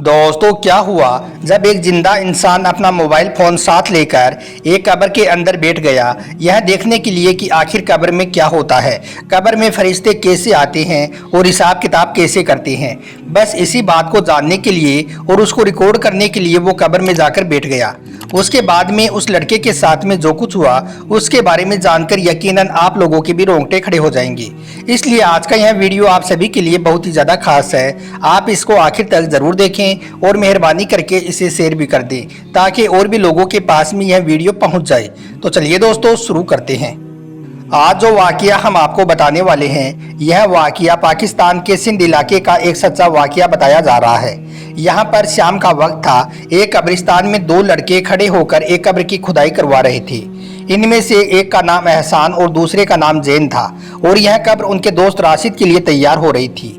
दोस्तों, क्या हुआ जब एक जिंदा इंसान अपना मोबाइल फोन साथ लेकर एक कब्र के अंदर बैठ गया, यह देखने के लिए कि आखिर कब्र में क्या होता है, कब्र में फरिश्ते कैसे आते हैं और हिसाब किताब कैसे करते हैं। बस इसी बात को जानने के लिए और उसको रिकॉर्ड करने के लिए वो कब्र में जाकर बैठ गया। उसके बाद में उस लड़के के साथ में जो कुछ हुआ उसके बारे में जानकर यकीनन आप लोगों के भी रोंगटे खड़े हो जाएंगे। इसलिए आज का यह वीडियो आप सभी के लिए बहुत ही ज़्यादा खास है। आप इसको आखिर तक ज़रूर देखें और मेहरबानी करके इसे शेयर भी कर दें ताकि और भी लोगों के पास में यह वीडियो पहुंच जाए। तो चलिए दोस्तों, शुरू करते हैं। आज जो वाकया हम आपको बताने वाले हैं, यह वाकया पाकिस्तान के सिंध इलाके का एक सच्चा वाकया बताया जा रहा है। यहाँ पर शाम का वक्त था। एक कब्रिस्तान में दो लड़के खड़े होकर एक कब्र की खुदाई करवा रहे थे। इनमें से एक का नाम एहसान और दूसरे का नाम जैन था और यह कब्र उनके दोस्त राशिद के लिए तैयार हो रही थी।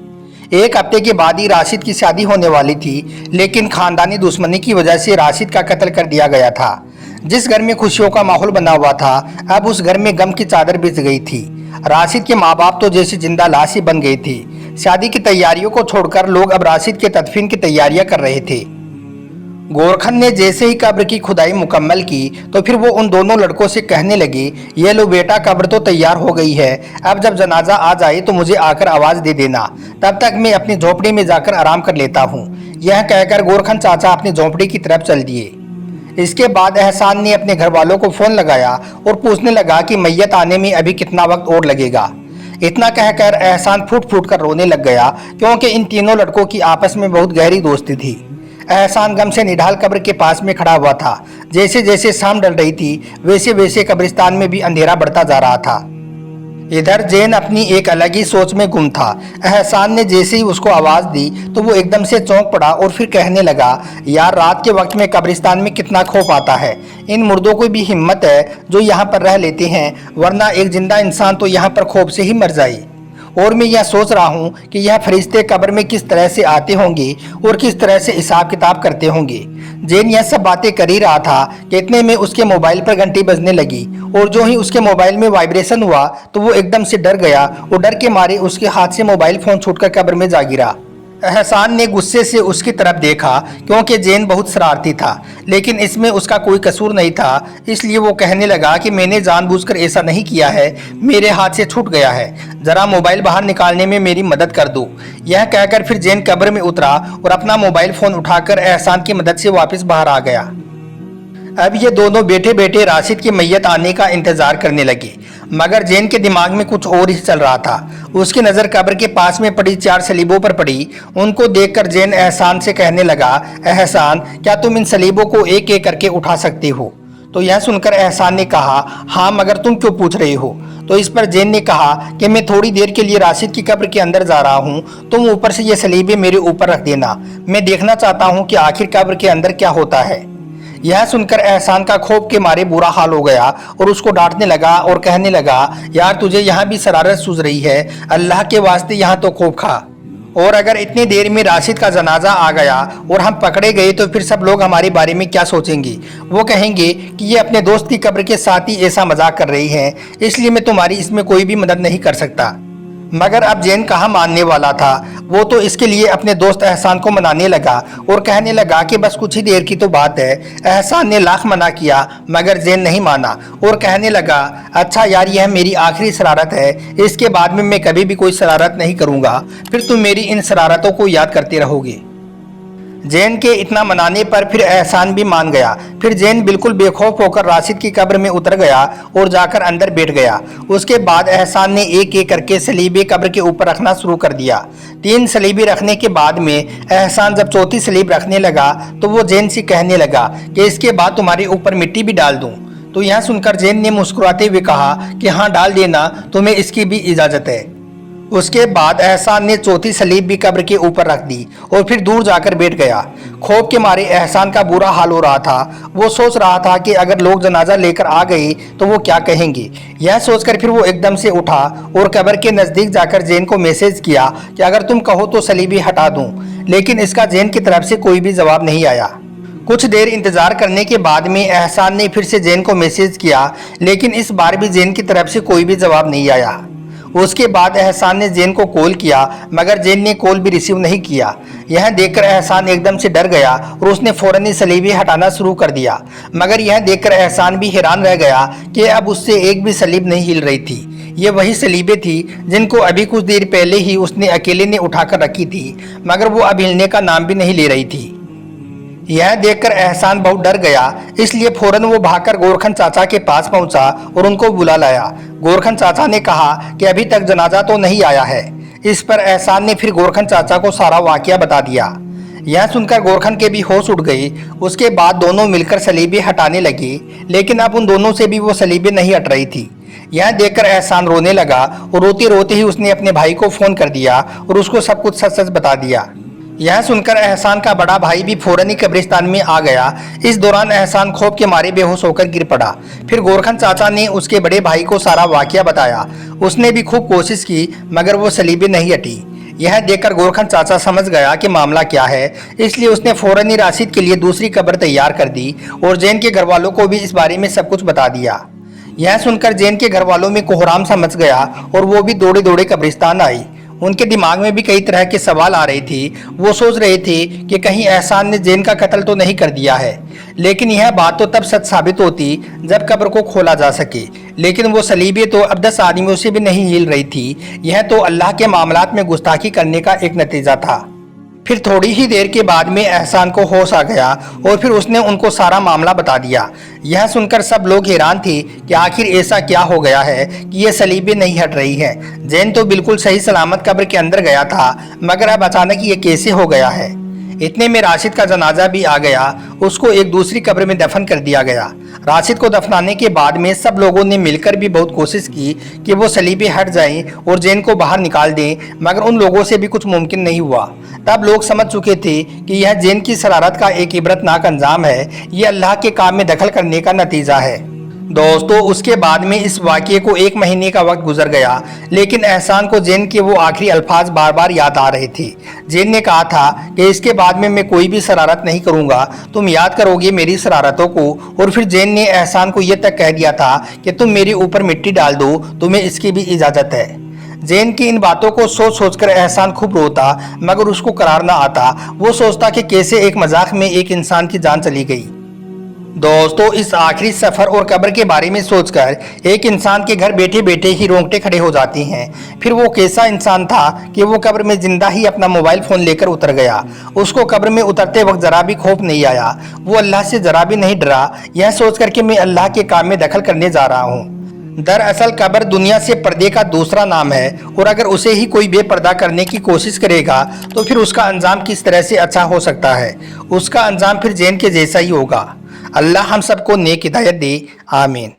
एक हफ्ते के बाद ही राशिद की शादी होने वाली थी, लेकिन खानदानी दुश्मनी की वजह से राशिद का कत्ल कर दिया गया था। जिस घर में खुशियों का माहौल बना हुआ था, अब उस घर में गम की चादर बिछ गई थी। राशिद के माँ बाप तो जैसे जिंदा लाश ही बन गई थी। शादी की तैयारियों को छोड़कर लोग अब राशिद के तदफीन की तैयारियां कर रहे थे। गोरखन ने जैसे ही कब्र की खुदाई मुकम्मल की तो फिर वो उन दोनों लड़कों से कहने लगे, ये लो बेटा, कब्र तो तैयार हो गई है। अब जब जनाजा आ जाए तो मुझे आकर आवाज़ दे देना, तब तक मैं अपनी झोपड़ी में जाकर आराम कर लेता हूँ। यह कहकर गोरखन चाचा अपनी झोपड़ी की तरफ चल दिए। इसके बाद एहसान ने अपने घर वालों को फ़ोन लगाया और पूछने लगा कि मैयत आने में अभी कितना वक्त और लगेगा। इतना कहकर एहसान फूट फूट कर रोने लग गया, क्योंकि इन तीनों लड़कों की आपस में बहुत गहरी दोस्ती थी। एहसान गम से निढाल कब्र के पास में खड़ा हुआ था। जैसे जैसे शाम ढल रही थी वैसे वैसे कब्रिस्तान में भी अंधेरा बढ़ता जा रहा था। इधर जैन अपनी एक अलग ही सोच में गुम था। एहसान ने जैसे ही उसको आवाज़ दी तो वो एकदम से चौंक पड़ा और फिर कहने लगा, यार, रात के वक्त में कब्रिस्तान में कितना खौफ आता है। इन मुर्दों को भी हिम्मत है जो यहाँ पर रह लेते हैं, वरना एक जिंदा इंसान तो यहाँ पर खौफ से ही मर जाए। और मैं यह सोच रहा हूँ कि यह फरिश्ते कब्र में किस तरह से आते होंगे और किस तरह से हिसाब किताब करते होंगे। जैन यह सब बातें कर ही रहा था कि इतने में उसके मोबाइल पर घंटी बजने लगी और जो ही उसके मोबाइल में वाइब्रेशन हुआ तो वो एकदम से डर गया और डर के मारे उसके हाथ से मोबाइल फ़ोन छूटकर कब्र में जा गिरा। एहसान ने गुस्से से उसकी तरफ देखा, क्योंकि जैन बहुत शरारती था, लेकिन इसमें उसका कोई कसूर नहीं था। इसलिए वो कहने लगा कि मैंने जानबूझकर ऐसा नहीं किया है, मेरे हाथ से छूट गया है, ज़रा मोबाइल बाहर निकालने में मेरी मदद कर दो। यह कहकर फिर जैन कब्र में उतरा और अपना मोबाइल फ़ोन उठाकर एहसान की मदद से वापस बाहर आ गया। अब ये दोनों बैठे बैठे राशिद की मैयत आने का इंतजार करने लगे, मगर जैन के दिमाग में कुछ और ही चल रहा था। उसकी नज़र कब्र के पास में पड़ी 4 सलीबों पर पड़ी। उनको देखकर जैन एहसान से कहने लगा, एहसान, क्या तुम इन सलीबों को एक एक करके उठा सकते हो? तो यह सुनकर एहसान ने कहा, हाँ, मगर तुम क्यों पूछ रहे हो? तो इस पर जैन ने कहा कि मैं थोड़ी देर के लिए राशिद की कब्र के अंदर जा रहा हूँ, तुम ऊपर से ये सलीबे मेरे ऊपर रख देना। मैं देखना चाहता हूँ कि आखिर कब्र के अंदर क्या होता है। यह सुनकर एहसान का खौफ के मारे बुरा हाल हो गया और उसको डांटने लगा और कहने लगा, यार, तुझे यहाँ भी शरारत सूझ रही है, अल्लाह के वास्ते यहाँ तो खौफ खा। और अगर इतनी देर में राशिद का जनाजा आ गया और हम पकड़े गए तो फिर सब लोग हमारे बारे में क्या सोचेंगे? वो कहेंगे कि ये अपने दोस्त की कब्र के साथ ही ऐसा मजाक कर रही है, इसलिए मैं तुम्हारी इसमें कोई भी मदद नहीं कर सकता। मगर अब जैन कहाँ मानने वाला था। वो तो इसके लिए अपने दोस्त एहसान को मनाने लगा और कहने लगा कि बस कुछ ही देर की तो बात है। एहसान ने लाख मना किया, मगर जैन नहीं माना और कहने लगा, अच्छा यार, यह मेरी आखिरी शरारत है, इसके बाद में मैं कभी भी कोई शरारत नहीं करूँगा, फिर तुम मेरी इन शरारतों को याद करते रहोगे। जैन के इतना मनाने पर फिर एहसान भी मान गया। फिर जैन बिल्कुल बेखौफ होकर राशिद की कब्र में उतर गया और जाकर अंदर बैठ गया। उसके बाद एहसान ने एक एक करके सलीबे कब्र के ऊपर रखना शुरू कर दिया। 3 सलीबे रखने के बाद में एहसान जब चौथी सलीब रखने लगा तो वो जैन से कहने लगा कि इसके बाद तुम्हारे ऊपर मिट्टी भी डाल दूँ। तो यह सुनकर जैन ने मुस्कुराते हुए कहा कि हाँ, डाल देना, तुम्हें इसकी भी इजाज़त है। उसके बाद एहसान ने चौथी सलीब भी कब्र के ऊपर रख दी और फिर दूर जाकर बैठ गया। खौफ के मारे एहसान का बुरा हाल हो रहा था। वो सोच रहा था कि अगर लोग जनाजा लेकर आ गए तो वो क्या कहेंगे। यह सोचकर फिर वो एकदम से उठा और कब्र के नज़दीक जाकर जैन को मैसेज किया कि अगर तुम कहो तो सलीबी हटा दूँ, लेकिन इसका जैन की तरफ से कोई भी जवाब नहीं आया। कुछ देर इंतजार करने के बाद में एहसान ने फिर से जैन को मैसेज किया, लेकिन इस बार भी जैन की तरफ से कोई भी जवाब नहीं आया। उसके बाद एहसान ने जैन को कॉल किया मगर जैन ने कॉल भी रिसीव नहीं किया। यह देखकर एहसान एकदम से डर गया और उसने फौरन ही सलीबे हटाना शुरू कर दिया। मगर यह देखकर एहसान भी हैरान रह गया कि अब उससे एक भी सलीब नहीं हिल रही थी। ये वही सलीबें थी जिनको अभी कुछ देर पहले ही उसने अकेले ने उठाकर रखी थी, मगर वो अब हिलने का नाम भी नहीं ले रही थी। यह देखकर एहसान बहुत डर गया, इसलिए फौरन वो भागकर गोरखन चाचा के पास पहुंचा और उनको बुला लाया। गोरखन चाचा ने कहा कि अभी तक जनाजा तो नहीं आया है। इस पर एहसान ने फिर गोरखन चाचा को सारा वाकया बता दिया। यह सुनकर गोरखन के भी होश उड़ गई। उसके बाद दोनों मिलकर सलीबे हटाने लगे, लेकिन अब उन दोनों से भी वो सलीबे नहीं हट रही थी। यह देखकर एहसान रोने लगा और रोते रोते ही उसने अपने भाई को फोन कर दिया और उसको सब कुछ सच सच बता दिया। यह सुनकर एहसान का बड़ा भाई भी फौरन ही कब्रिस्तान में आ गया। इस दौरान एहसान खौफ के मारे बेहोश होकर गिर पड़ा। फिर गोरखन चाचा ने उसके बड़े भाई को सारा वाकया बताया। उसने भी खूब कोशिश की मगर वो सलीबे नहीं हटी। यह देखकर गोरखन चाचा समझ गया कि मामला क्या है, इसलिए उसने फौरन ही राशिद के लिए दूसरी कब्र तैयार कर दी और जैन के घर वालों को भी इस बारे में सब कुछ बता दिया। यह सुनकर जैन के घर वालों में कोहराम सा मच गया और वो भी दौड़े दौड़े कब्रिस्तान आई। उनके दिमाग में भी कई तरह के सवाल आ रहे थे। वो सोच रहे थे कि कहीं एहसान ने जैन का कत्ल तो नहीं कर दिया है, लेकिन यह बात तो तब सच साबित होती जब कब्र को खोला जा सके। लेकिन वो सलीबे तो अब 10 आदमियों से भी नहीं हिल रही थी। यह तो अल्लाह के मामलात में गुस्ताखी करने का एक नतीजा था। फिर थोड़ी ही देर के बाद में एहसान को होश आ गया और फिर उसने उनको सारा मामला बता दिया। यह सुनकर सब लोग हैरान थे कि आखिर ऐसा क्या हो गया है कि ये सलीबें नहीं हट रही हैं। जैन तो बिल्कुल सही सलामत कब्र के अंदर गया था, मगर अब अचानक ये कैसे हो गया है। इतने में राशिद का जनाजा भी आ गया। उसको एक दूसरी कब्र में दफन कर दिया गया। राशिद को दफनाने के बाद में सब लोगों ने मिलकर भी बहुत कोशिश की कि वो सलीबे हट जाएं और जैन को बाहर निकाल दें, मगर उन लोगों से भी कुछ मुमकिन नहीं हुआ। तब लोग समझ चुके थे कि यह जैन की शरारत का एक इबरतनाक अंजाम है। ये अल्लाह के काम में दखल करने का नतीजा है। दोस्तों, उसके बाद में इस वाक़ये को 1 महीने का वक्त गुजर गया, लेकिन एहसान को जैन के वो आखिरी अल्फाज बार बार याद आ रहे थे। जैन ने कहा था कि इसके बाद में मैं कोई भी शरारत नहीं करूंगा, तुम याद करोगे मेरी शरारतों को। और फिर जैन ने एहसान को यह तक कह दिया था कि तुम मेरे ऊपर मिट्टी डाल दो, तुम्हें इसकी भी इजाज़त है। जैन की इन बातों को सोच सोचकर एहसान खूब रोता, मगर उसको करार ना आता। वो सोचता कि कैसे एक मजाक में एक इंसान की जान चली गई। दोस्तों, इस आखिरी सफर और कब्र के बारे में सोचकर एक इंसान के घर बैठे बैठे ही रोंगटे खड़े हो जाते हैं। फिर वो कैसा इंसान था कि वो कब्र में जिंदा ही अपना मोबाइल फोन लेकर उतर गया। उसको कब्र में उतरते वक्त जरा भी खौफ नहीं आया। वो अल्लाह से जरा भी नहीं डरा, यह सोचकर कि मैं अल्लाह के काम में दखल करने जा रहा हूँ। दरअसल कब्र दुनिया से पर्दे का दूसरा नाम है, और अगर उसे ही कोई बेपर्दा करने की कोशिश करेगा तो फिर उसका अंजाम किस तरह से अच्छा हो सकता है। उसका अंजाम फिर जैन के जैसा ही होगा। अल्लाह हम सबको नेक हिदायत दे, आमीन।